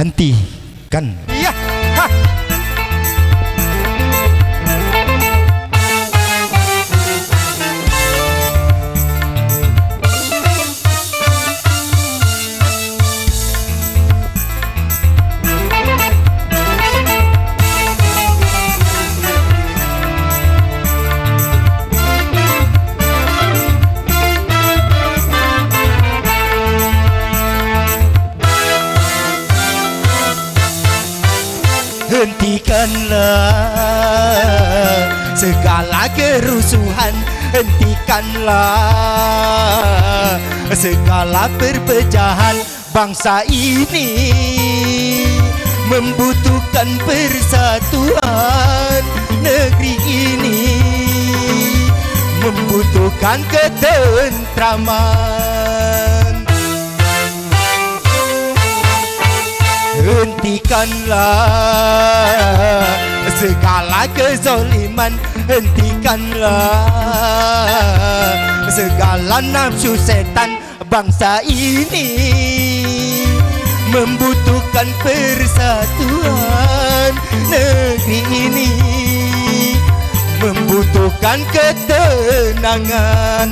hentikan. Iya. Hah. Hentikanlah segala kerusuhan, hentikanlah segala perpecahan. Bangsa ini membutuhkan persatuan, negeri ini membutuhkan ketentraman. Hentikanlah segala kezaliman, hentikanlah segala nafsu setan. Bangsa ini membutuhkan persatuan, negeri ini membutuhkan ketenangan.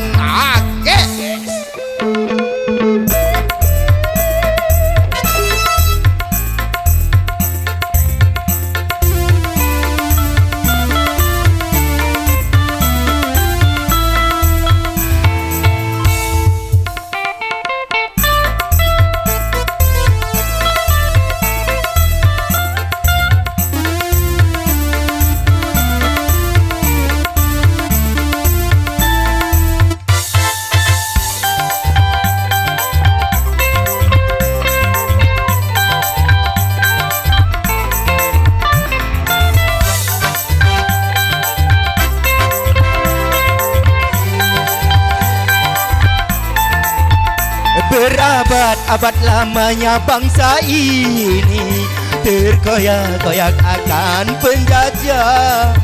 Berabad-abad lamanya bangsa ini terkoyak-koyak akan penjajahan.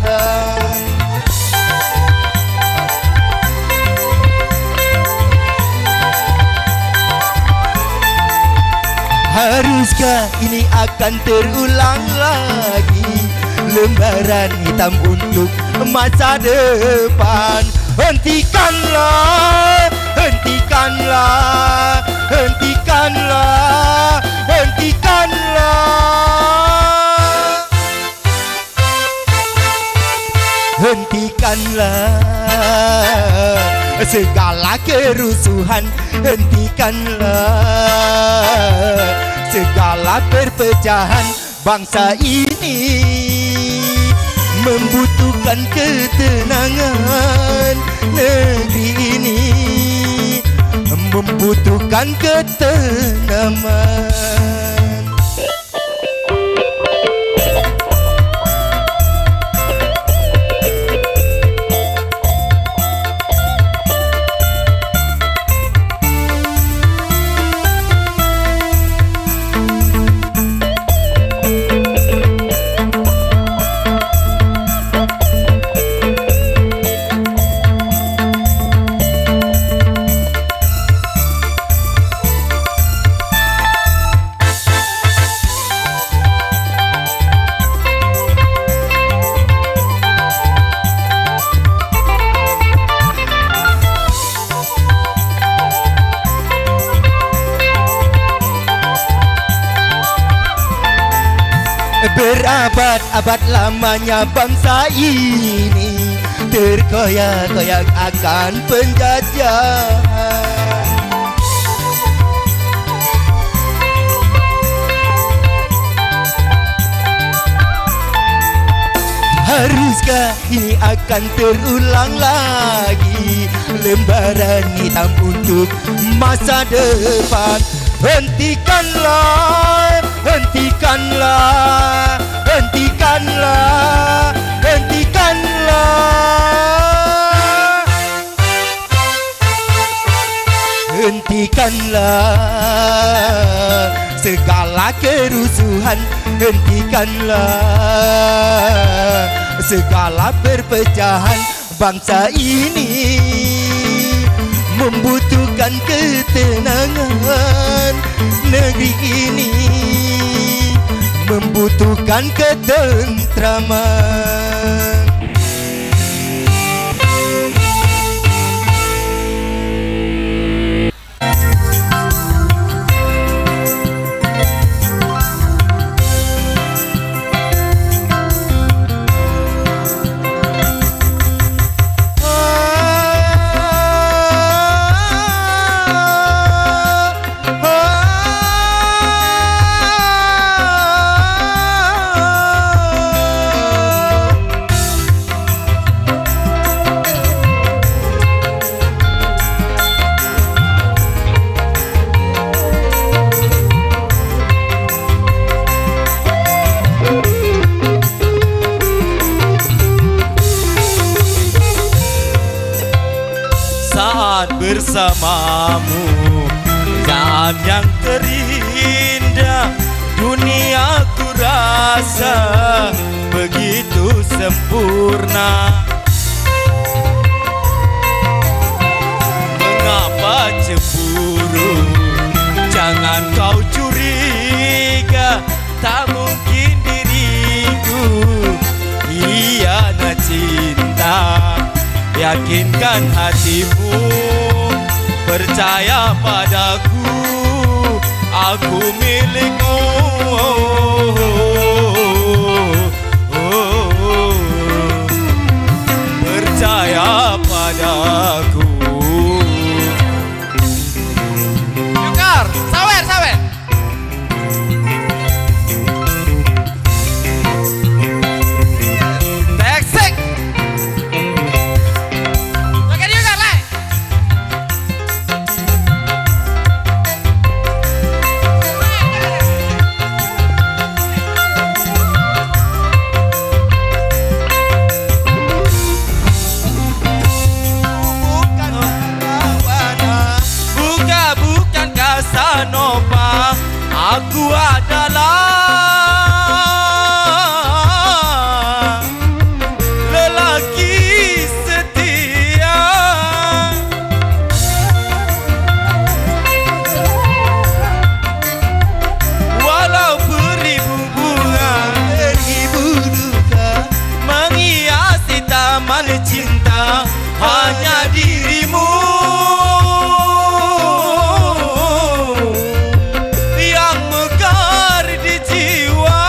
Haruskah ini akan terulang lagi, lembaran hitam untuk masa depan? Hentikanlah, hentikanlah, hentikanlah, hentikanlah, hentikanlah segala kerusuhan, hentikanlah segala perpecahan. Bangsa ini membutuhkan ketenangan, negeri ini membutuhkan ketenangan. Berabad-abad lamanya bangsa ini terkoyak-koyak akan penjajahan. Haruskah ini akan terulang lagi, lembaran hitam untuk masa depan? Hentikanlah, hentikanlah, hentikanlah, hentikanlah, hentikanlah segala kerusuhan, hentikanlah segala perpecahan. Bangsa ini membutuhkan ketenangan, negeri ini membutuhkan ketentraman. Saat bersamamu, saat yang terindah, dunia ku rasa begitu sempurna. Mengapa cemburu? Jangan kau curiga, tak mungkin diriku hianat cinta. Yakinkan hatimu, percaya padaku, aku milikmu. Percaya padaku. Yukar, sawer, sawer. Teksik. Makan Yukar, lai. Bukan lawana, bukan Casanova, aku adalah lelaki setia. Walau beribu bunga, beribu duka menghiasi taman cinta, hanya dirimu yang mekar di jiwa.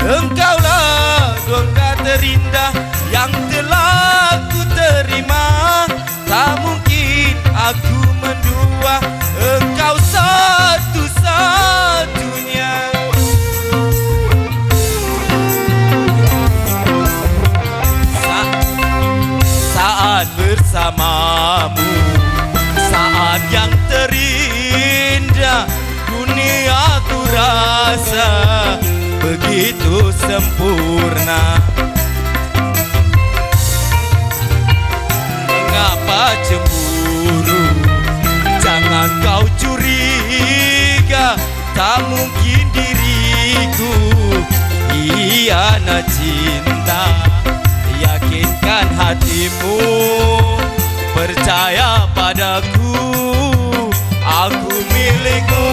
Engkaulah doa terindah yang telah ku terima. Tak mungkin aku mendua, engkau satu-satunya. Saat bersamamu, saat yang terindah, dunia ku rasa begitu sempurna. Mengapa cemburu? Jangan kau curiga, tak mungkin diriku hianat cinta. Yakinkan hatimu, percaya padaku, aku milikmu.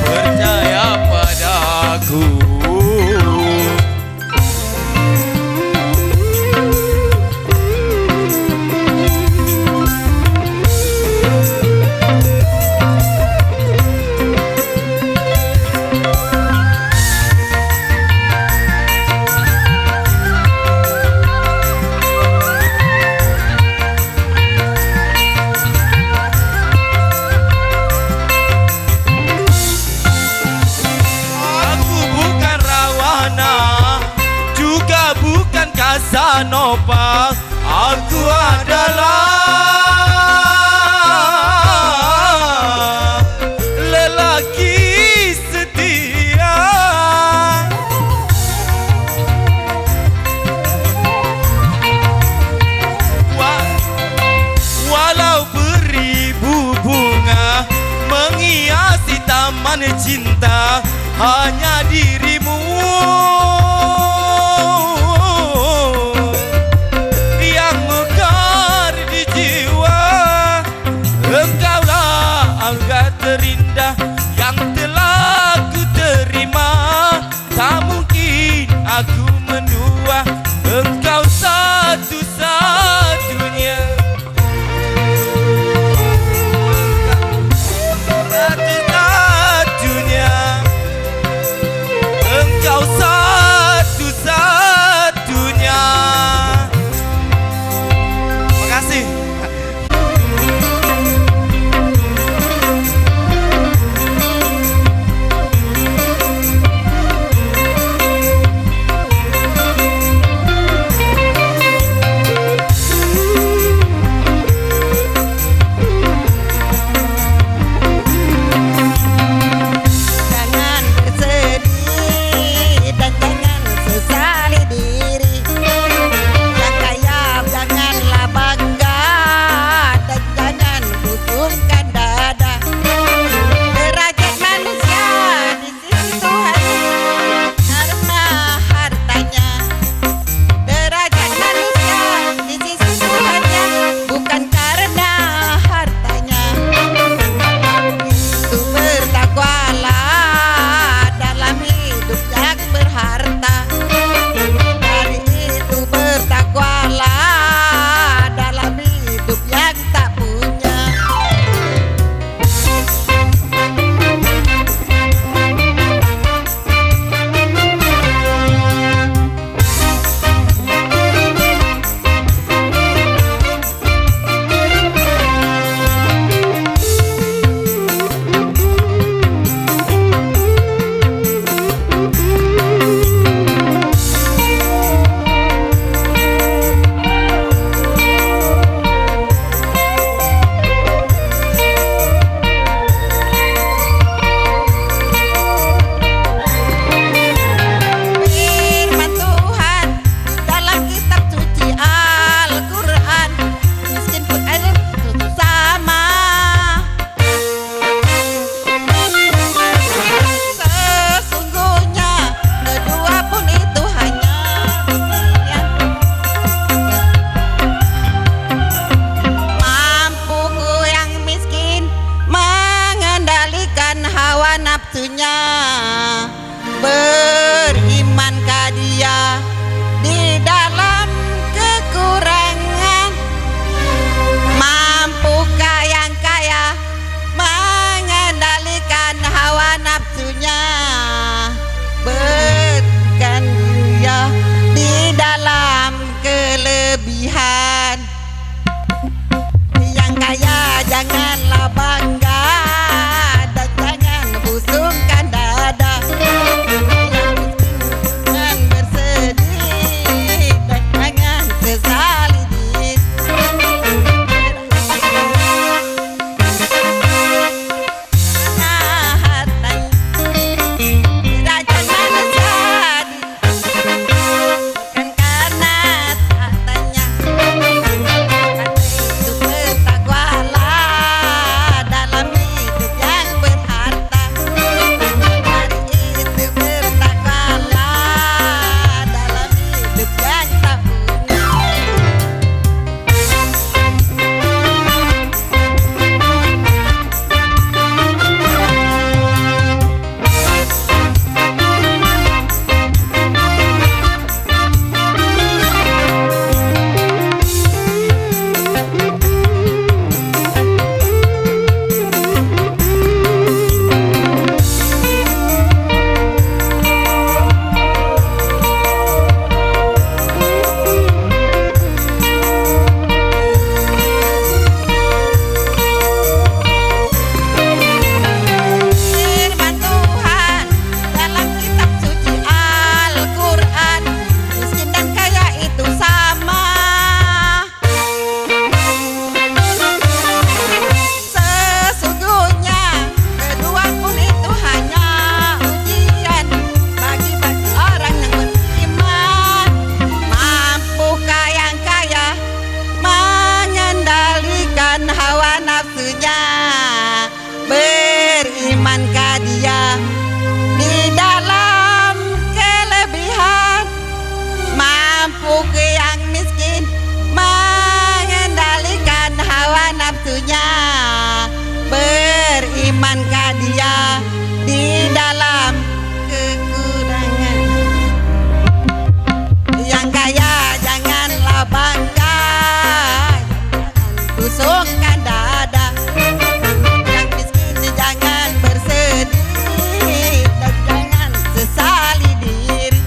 Percaya padaku. Casanova, aku adalah lelaki setia. Walau beribu bunga menghiasi taman cinta, hanya dirimu yang mekar di jiwa. Engkau jantungkan dada. Yang miskin jangan bersedih dan jangan sesali diri.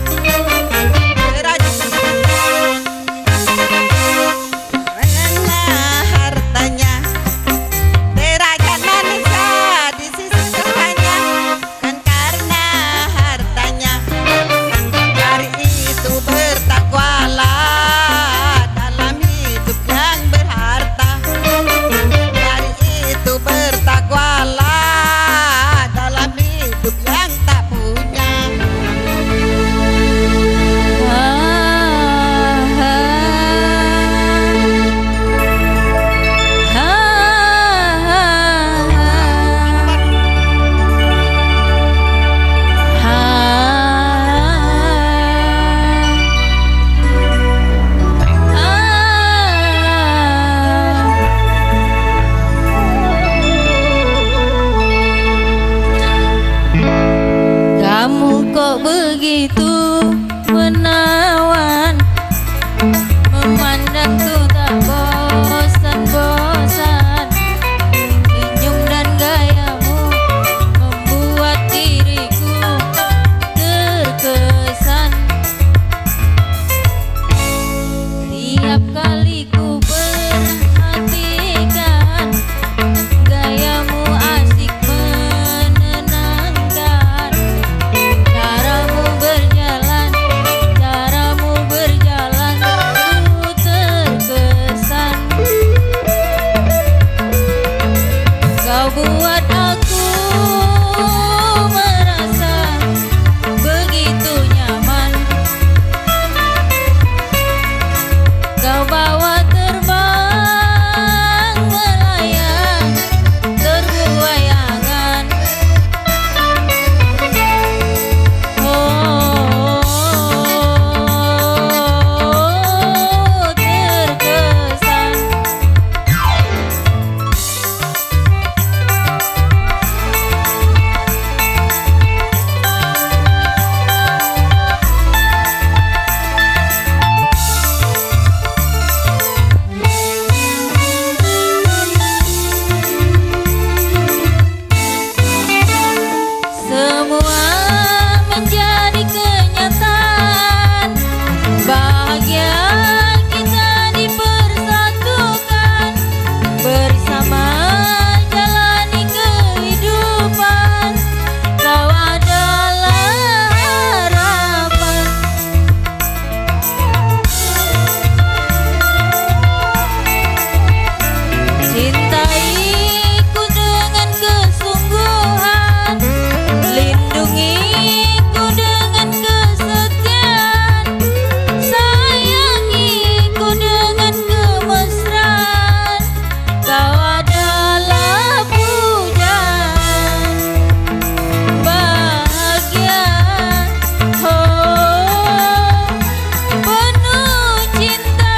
Karena hartanya derajat manusia di sisi Tuhannya, kan karena hartanya. Dari itu bertakwalah dalam hidup yang berharta. Dari itu bertakwalah dalam hidup yang tak punya. Kamu kok begitu menawan, memandangku tak bosan-bosan. Senyum dan gayamu membuat diriku terkesan. Tiap kali ku perhatikan gayamu asik menenangkan. Caramu berjalan ku terkesan. Kau buat aku merasa begitu nyaman. Kau bawa terbang melayang terbuai angan. Oh, terkesan. Semua menjadi kenyataan. Bahagia kita dipersatukan. Bersama jalani kehidupan. Kau adalah harapan. Cintaiku dengan kesungguhan. Lindungiku dengan kesetiaan. Sayangiku dengan kemesraan. Kau adalah pujaan bahagia. Oh, penuh cinta.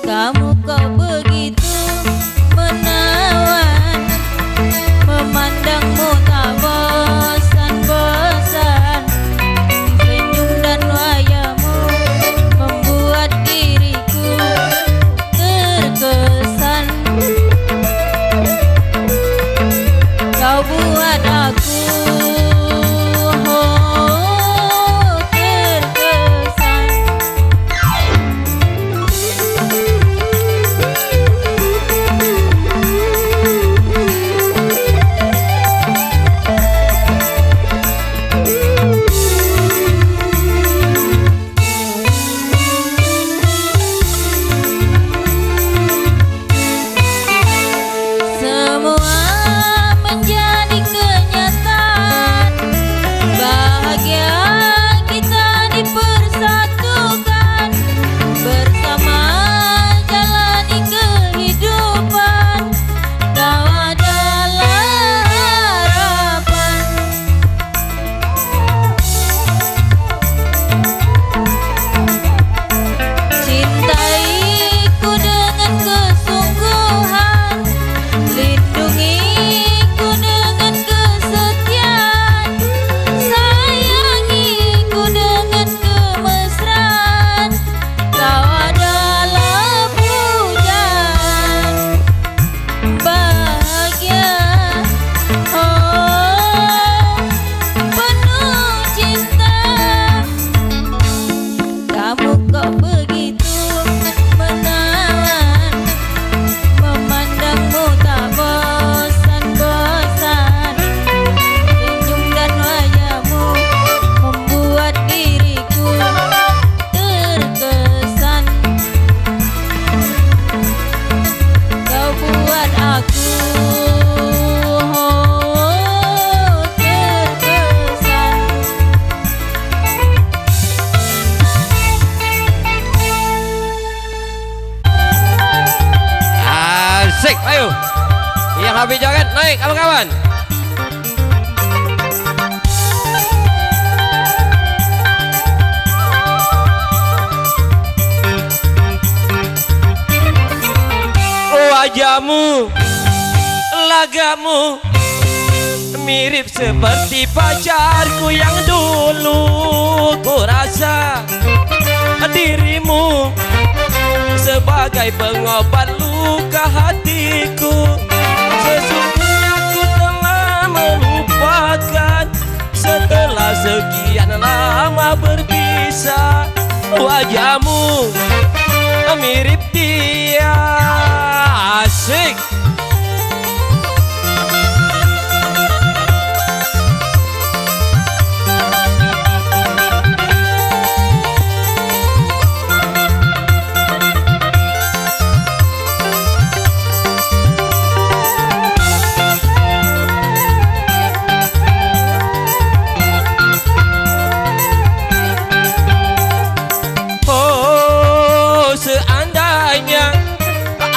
Kamu kok begitu menawan, memandangmu tak bosan-bosan. Senyum dan wayamu membuat diriku terkesan. Kau buat aku terkesan. naik, ayo. Yang habis joget naik, kawan-kawan. Wajahmu, lagamu mirip seperti pacarku yang dulu. Ku rasa dirimu sebagai pengobat luka hatiku. Sesungguhnya ku telah melupakan setelah sekian lama berpisah. Wajahmu mirip dia. Asik.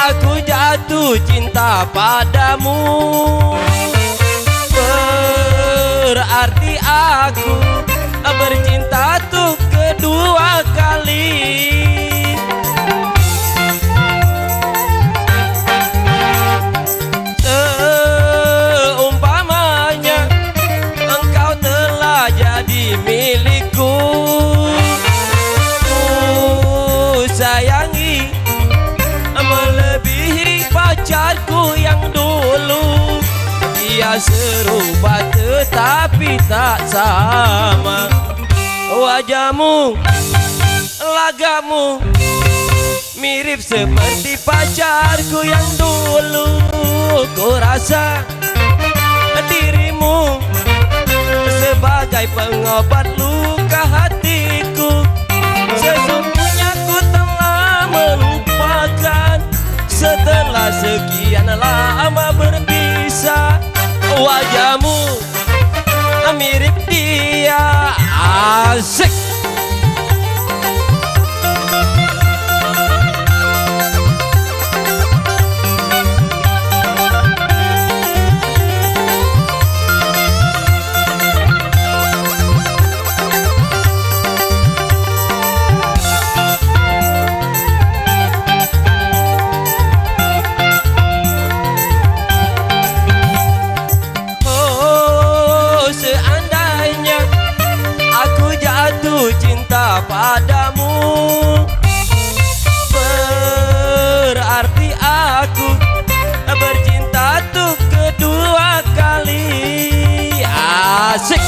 Aku jatuh cinta padamu, berarti aku bercinta tuh kedua kali. Seumpamanya engkau telah jadi milikku, ku sayangi melebihi pacarku yang dulu. Dia serupa tetapi tak sama. Wajahmu, lagamu mirip seperti pacarku yang dulu. Ku rasa dirimu sebagai pengobat luka hatiku. Sesungguhnya ku telah melupakan setelah sekian lama berpisah. Wajahmu mirip dia. Asik. Cinta padamu, berarti aku bercinta tuh kedua kali. Asik.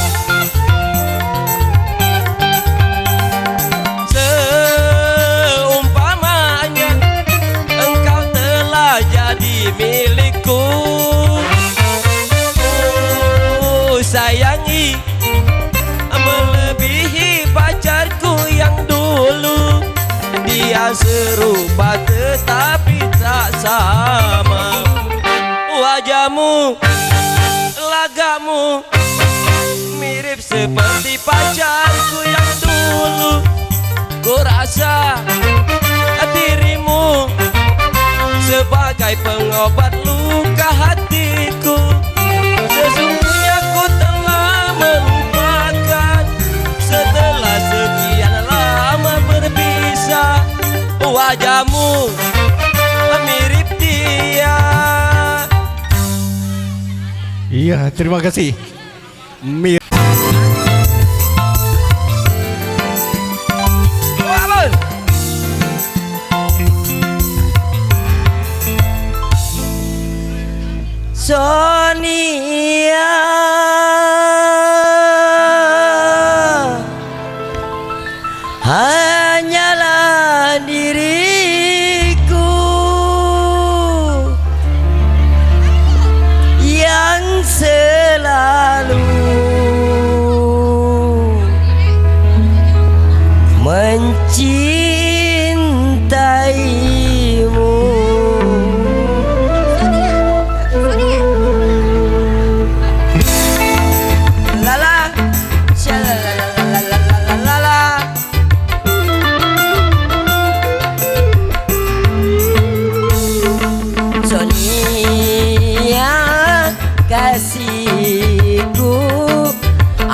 Seumpamanya engkau telah jadi milikku, ku sayangi melebihi pacarku yang dulu. Dia serupa tetapi tak sama. Wajahmu, lagamu mirip seperti pacarku yang dulu. Ku rasa dirimu sebagai pengobat luka hatiku. Sesungguhnya ku telah melupakan setelah sekian lama berpisah. Wajahmu mirip dia. Iya, terima kasih. Sonia, hanyalah diriku yang selalu mencintaimu.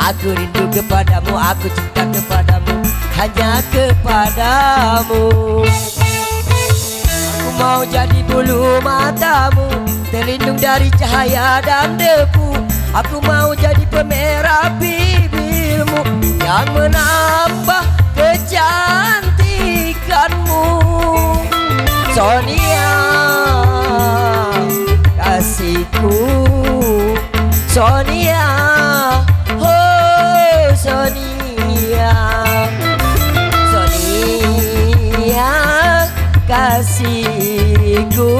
Aku rindu kepadamu, aku cinta kepadamu, hanya kepadamu. Aku mau jadi bulu matamu, terlindung dari cahaya dan debu. Aku mau jadi pemerah bibirmu yang menambah kecantikanmu. Sonia, kasihku, Sonia, oh Sonia, Sonia, kasihku.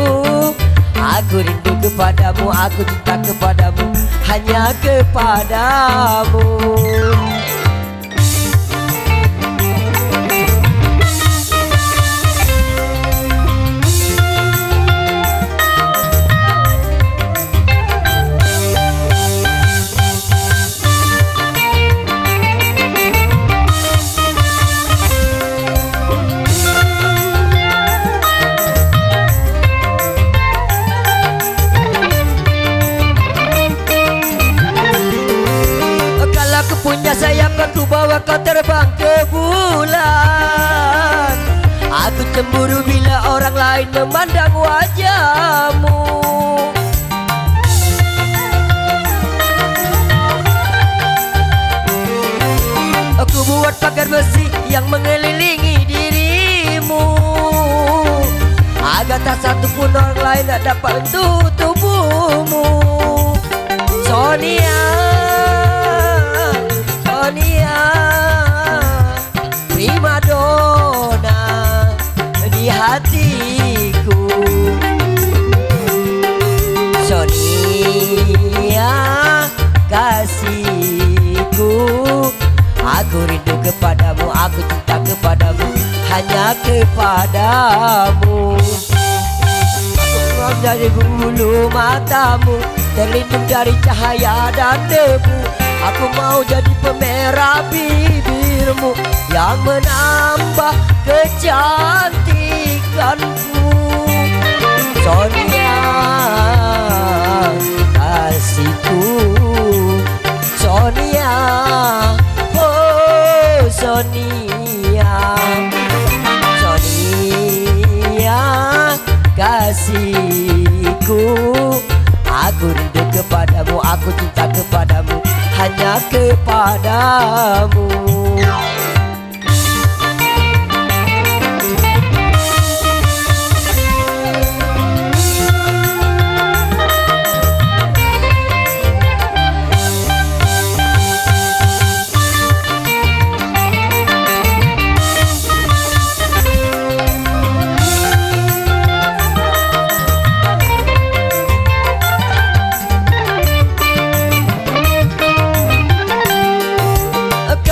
Aku rindu kepadamu, aku cinta kepadamu, hanya kepadamu. Punya sayap aku bawa kau terbang ke bulan. Aku cemburu bila orang lain memandang wajahmu. Aku buat pagar besi yang mengelilingi dirimu, agar tak satu pun orang lain tak dapat menyentuh tubuhmu. Sonia, Sonia, prima donna di hatiku. Sonia, kasihku. Aku rindu kepadamu, aku cinta kepadamu, hanya kepadamu. Aku mau dari bulu matamu, terlindung dari cahaya dan debu. Aku mau jadi pemerah bibirmu yang menambah kecantikanku. Sonia, kasihku, Sonia, oh Sonia, Sonia, kasihku. Aku rindu kepadamu, aku cinta kepadamu, hanya kepadamu.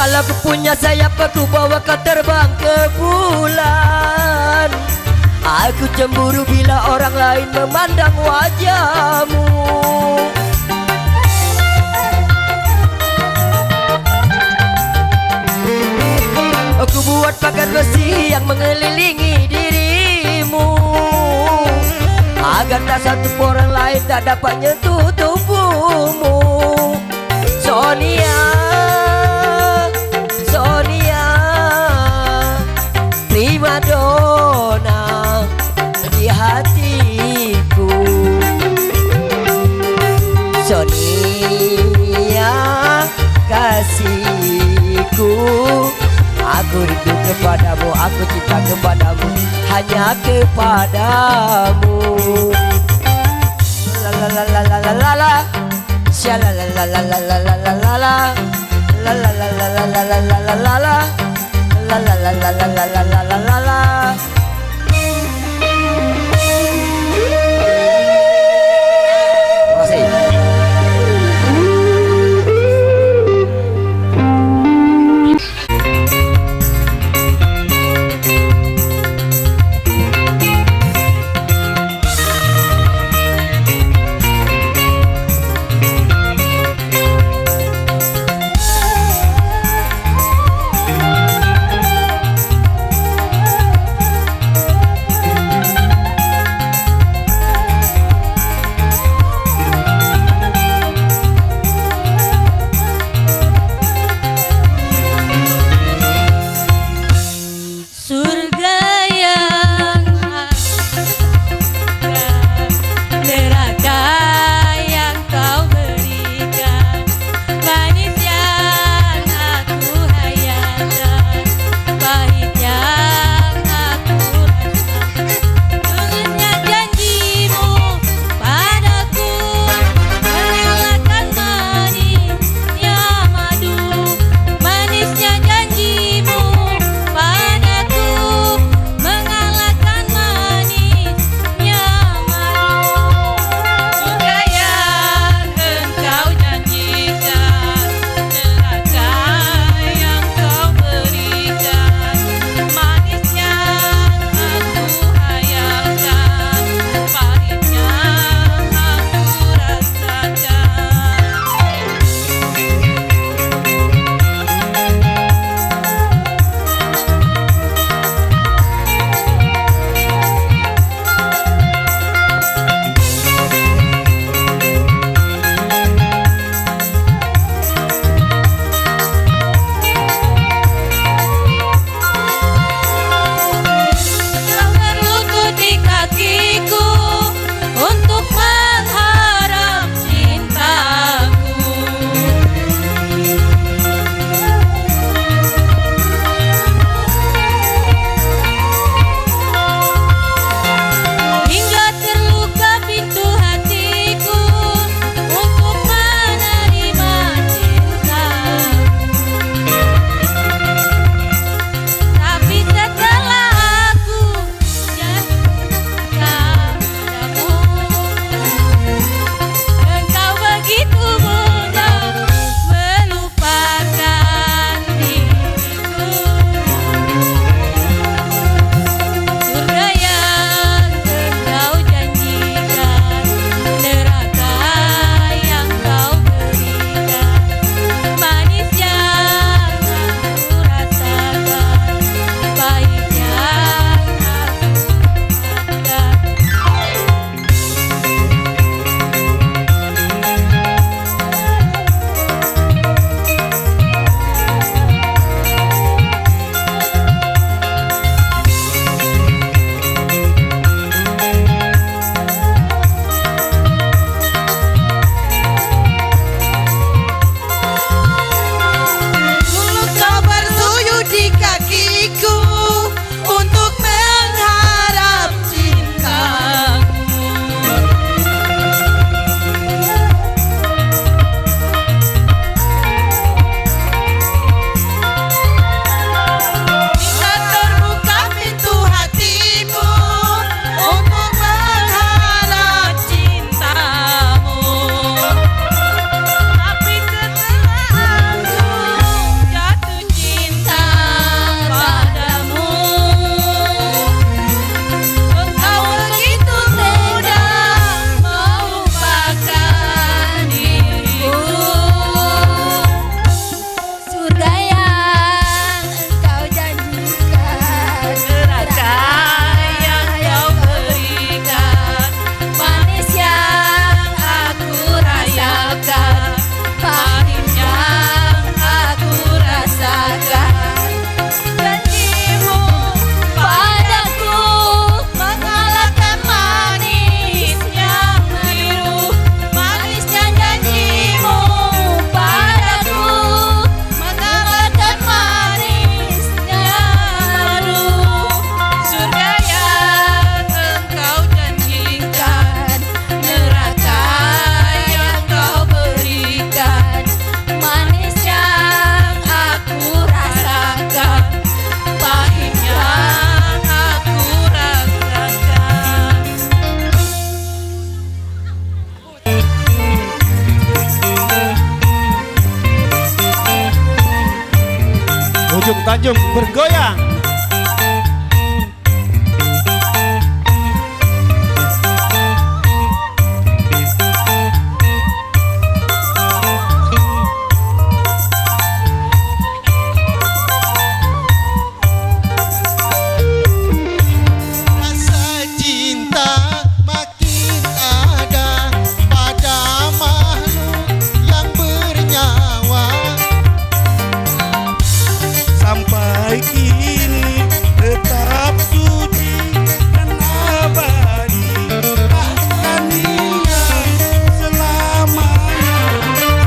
Kalau aku punya sayap aku bawa kau terbang ke bulan. Aku cemburu bila orang lain memandang wajahmu. Aku buat pagar besi yang mengelilingi dirimu, agar tak satu orang lain tak dapat nyentuh tubuhmu. Sonia, Sonia, prima donna di hatiku. Sonia, kasihku. Aku rindu kepadamu, aku cinta kepadamu, hanya kepadamu. La la la la la la la la, sha la la la la la la la la la la. La la la la la la la la la la la. La la la la la la la la la la. Terima kasih. Tanjung bergoyang. Rasa cinta makin ada pada makhluk yang bernyawa. Sampai kini tetap suci dan abadi, takkan hilang selamanya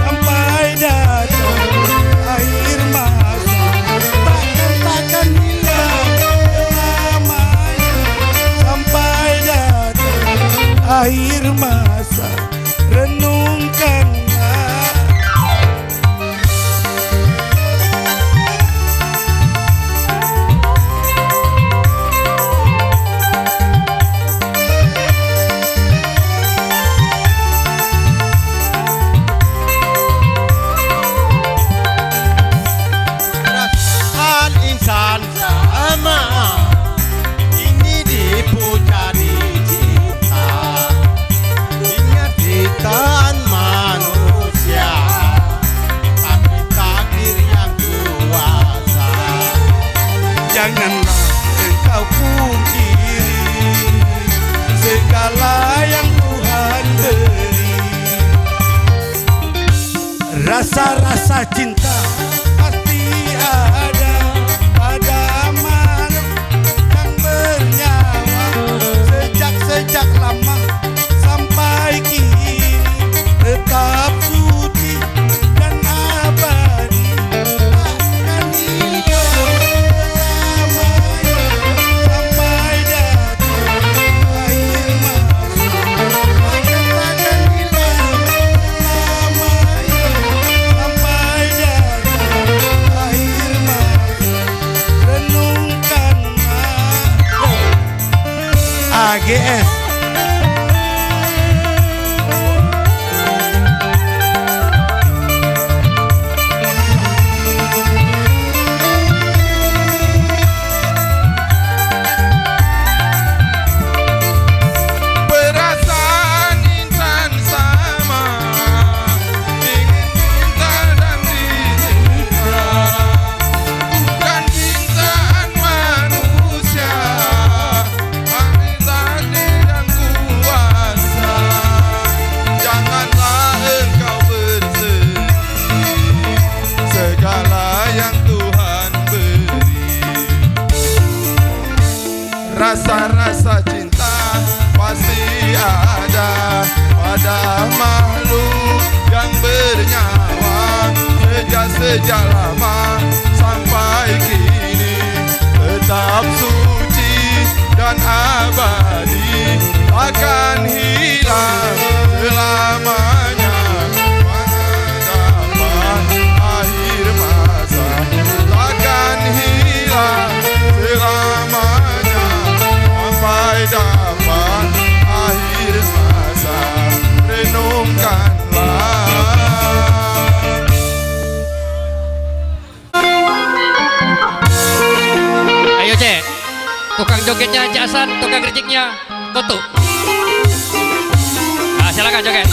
sampai datang akhir masa. Takkan hilang selamanya sampai datang akhir masa. Renungkanlah. Perasaan insan sama ini dipuja di cinta. Ingat ciptaan manusia, tapi takdir yang kuasa. Janganlah engkau pungkiri segala yang Tuhan beri. Rasa-rasa cinta pasti ada pada makhluk yang bernyawa. Sejak lama sampai kini tetap suci dan abadi, takkan hilang selamanya sampai datang akhir masa. Takkan hilang selamanya sampai datang akhir masa. Renungkanlah. AGS. Perasaan insan sama, ingin cinta dan dicinta. Bukan cintaan manusia, tapi takdir yang kuasa. Janganlah engkau bersedih segala yang Tuhan beri. Rasa-rasa cinta pasti ada pada makhluk yang bernyawa. Sejak lama sampai kini tetap suci dan abadi, takkan hilang selamanya pada akhir masa. Takkan hilang selamanya sampai dapat akhir masa. Renungkanlah. Ayo cek, tukang jogetnya Jasan, tukang kericiknya Kotu. Nah, silakan joget.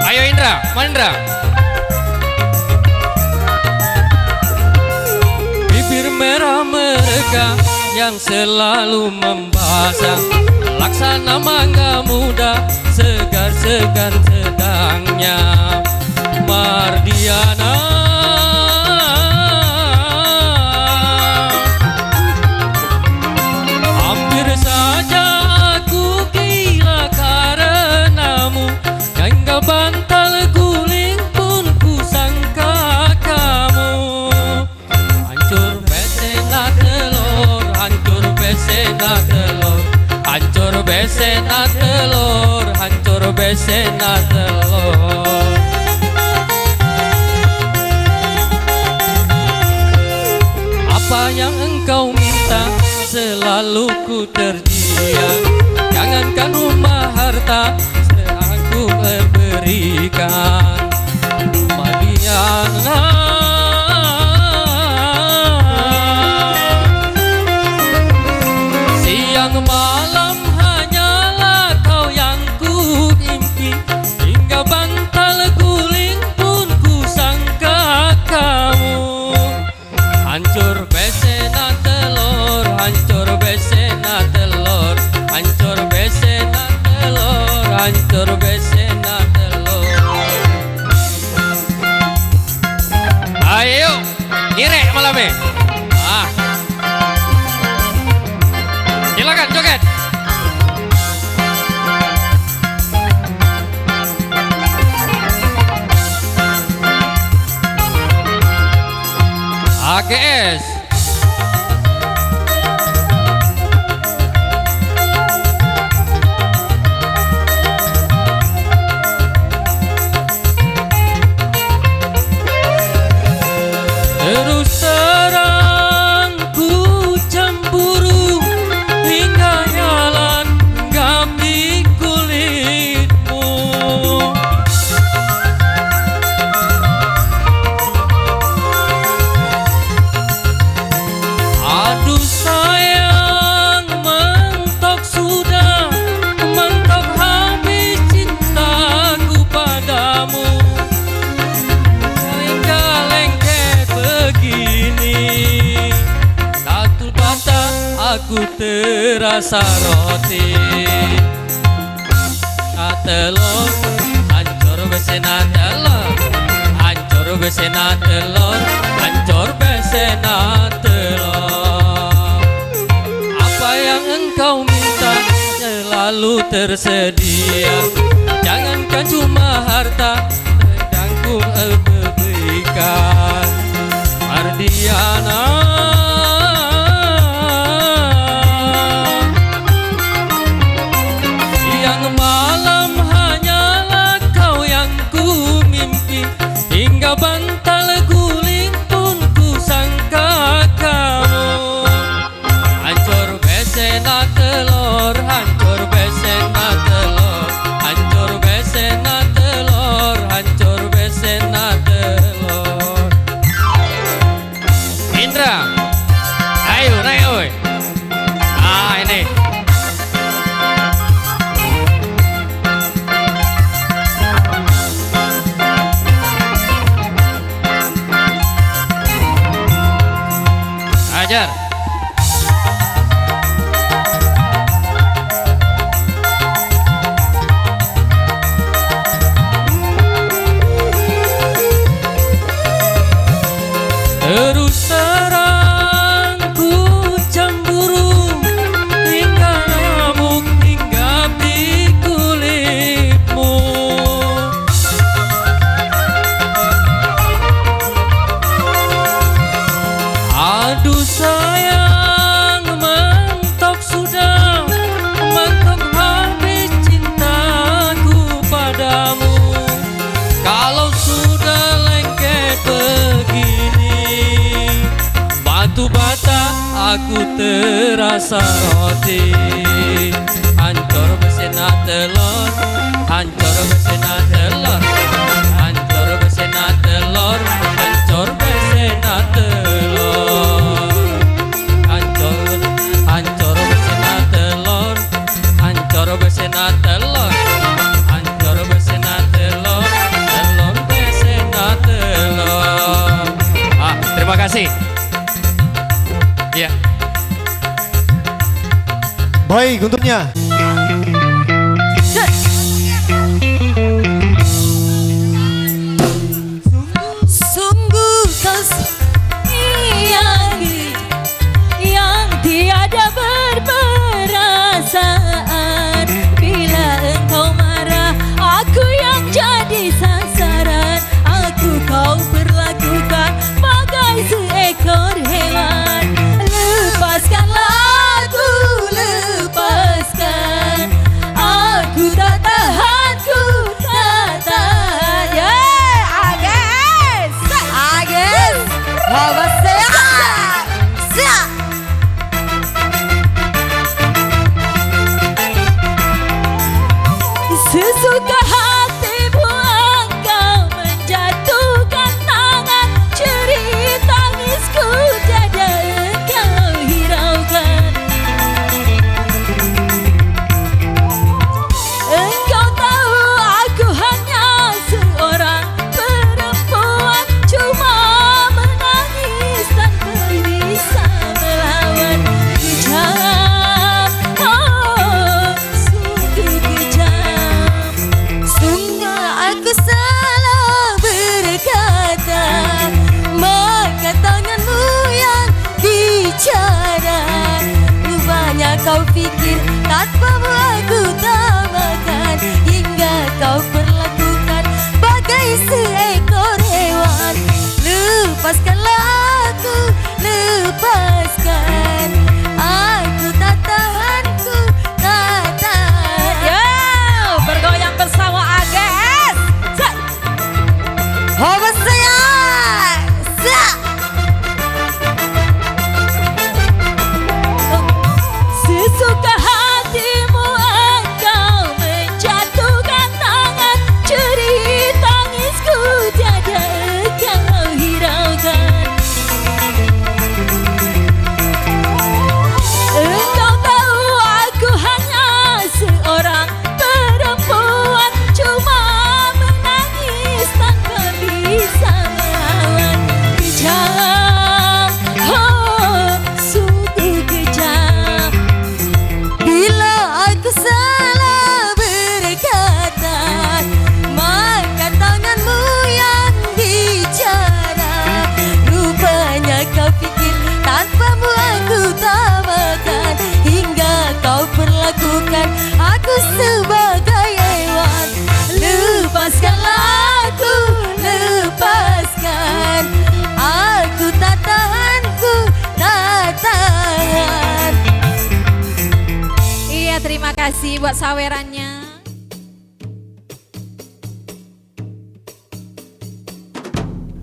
Ayo Indra, mana Indra? Bibir merah mereka yang selalu membasah, laksana mangga muda, segar-segar sedangnya. Mardiana, hampir saja aku gila karenamu. Hingga bantal guling pun kusangka kamu. Hancur besena telur, hancur besena telur, hancur besena telur, hancur besena telur. Apa yang engkau minta selalu ku terdia. Jangankan rumah harta, aku beri. berikan Madiana. Siang malam hanyalah kau yang ku impi, hingga bantal guling pun ku sangka kamu. Hancur besena telur, hancur besena telur, hancur besena telur, hancur besena telur. Ayo, nirek malamnya. Silakan joget. AGS. Terus terang ku cemburu hingga jalan gapi kulitmu. Aduh sayang, mentok sudah, mentok habis cintaku padamu. Hingga lengket begini, satu bata aku terasa roti. Telur, hancur besena telur, hancur besena telur, hancur besena telur. Apa yang engkau minta selalu tersedia, jangankan cuma harta, sedang ku berikan. Mardiana, siang malam hanyalah kau yang ku mimpi, hingga bantal guling pun ku sangka kamu. Hancur besena telur, hancur besena telur, hancur besena telur, hancur besena telur. Indra, ayo naik oi. Ini ajar. Terus terang ku cemburu hingga nyamuk hinggapi kulitmu. Aduh sayang, mentok sudah, mentok habis cintaku padamu. Kalau sudah lengket begini, batu bata aku terasa roti. Hancur besena telur, hancur besena telur, hancur besena telur, hancur besena telur. Hancur besena telur, hancur besena telur, hancur besena telur, telur besena telur. Terima kasih. Ya. Baik untuknya. Sungguh kau sayangi yang tiada berperasaan. Bila engkau marah, aku yang jadi sasaran. Aku kau perlakukan bagai seekor hewan. Lepaskanlah aku, lepaskan. kasih buat sawerannya.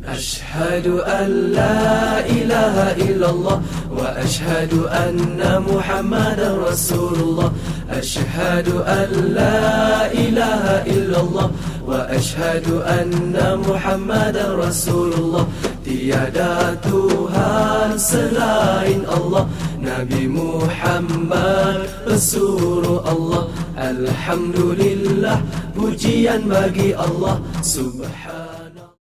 أشهد أن لا إله إلا الله وأشهد أن محمدا رسول الله أشهد أن لا إله إلا الله وأشهد أن محمدا رسول الله tiada Tuhan selain Allah Nabi Muhammad pesuruh Allah Alhamdulillah pujian bagi Allah Subhan